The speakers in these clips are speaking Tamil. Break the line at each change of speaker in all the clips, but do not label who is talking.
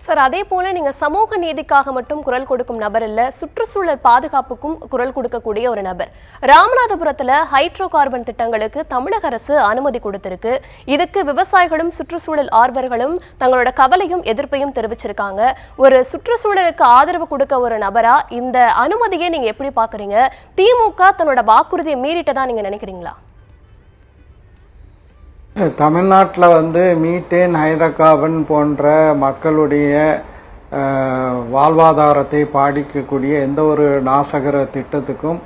சார், அதே போல நீங்க சமூக நீதிக்காக மட்டும் குரல் கொடுக்கும் நபர் இல்ல, சுற்றுச்சூழல் பாதுகாப்புக்கும் குரல் கொடுக்கக்கூடிய ஒரு நபர். ராமநாதபுரத்துல ஹைட்ரோ கார்பன் திட்டங்களுக்கு தமிழக அரசு அனுமதி கொடுத்திருக்கு. இதுக்கு விவசாயிகளும் சுற்றுச்சூழல் ஆர்வலர்களும் தங்களோட கவலையும் எதிர்ப்பையும் தெரிவிச்சிருக்காங்க. ஒரு சுற்றுச்சூழலுக்கு ஆதரவு கொடுக்க ஒரு நபரா இந்த அனுமதியை நீங்க எப்படி பாக்குறீங்க? திமுக தன்னோட வாக்குறுதியை மீறிட்டதா நீங்க நினைக்கிறீங்களா?
தமிழ்நாட்டில் மீத்தேன், ஹைட்ரோகார்பன் போன்ற மக்களுடைய வாழ்வாதாரத்தை பாதிக்கக்கூடிய எந்த ஒரு நாசகர திட்டத்துக்கும்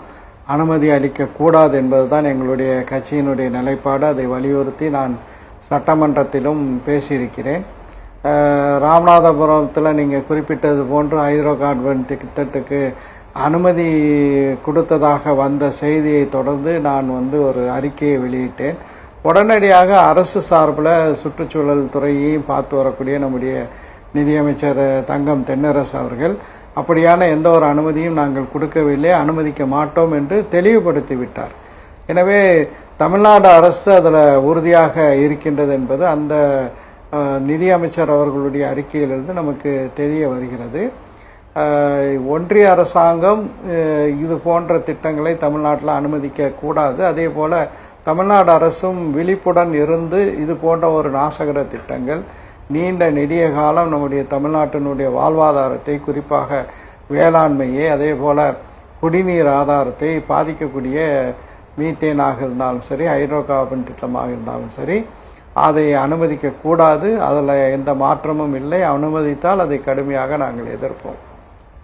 அனுமதி அளிக்கக்கூடாது என்பதுதான் எங்களுடைய கட்சியினுடைய நிலைப்பாடு. அதை வலியுறுத்தி நான் சட்டமன்றத்திலும் பேசியிருக்கிறேன். ராமநாதபுரத்தில் நீங்கள் குறிப்பிட்டது போன்று ஹைட்ரோகார்பன் திட்டத்துக்கு அனுமதி கொடுத்ததாக வந்த செய்தியை தொடர்ந்து நான் ஒரு அறிக்கையை வெளியிட்டேன். உடனடியாக அரசு சார்பில் சுற்றுச்சூழல் துறையையும் பார்த்து வரக்கூடிய நம்முடைய நிதியமைச்சர் தங்கம் தென்னரசு அவர்கள் அப்படியான எந்த ஒரு அனுமதியும் நாங்கள் கொடுக்கவில்லை, அனுமதிக்க மாட்டோம் என்று தெளிவுபடுத்தி விட்டார். எனவே தமிழ்நாடு அரசு அதில் உறுதியாக இருக்கின்றது என்பது அந்த நிதியமைச்சர் அவர்களுடைய அறிக்கையிலிருந்து நமக்கு தெரிய வருகிறது. ஒன்றிய அரசாங்கம் இது போன்ற திட்டங்களை தமிழ்நாட்டில் அனுமதிக்க கூடாது. அதே போல தமிழ்நாடு அரசும் விழிப்புடன் இருந்து இது போன்ற ஒரு நாசகர திட்டங்கள் நீண்ட நெடிய காலம் நம்முடைய தமிழ்நாட்டினுடைய வாழ்வாதாரத்தை, குறிப்பாக வேளாண்மையை, அதே போல குடிநீர் ஆதாரத்தை பாதிக்கக்கூடிய மீத்தேனாக இருந்தாலும் சரி, ஹைட்ரோ கார்பன் திட்டமாக இருந்தாலும் சரி, அதை அனுமதிக்க கூடாது. அதில் எந்த மாற்றமும் இல்லை. அனுமதித்தால் அதை கடுமையாக நாங்கள் எதிர்ப்போம்.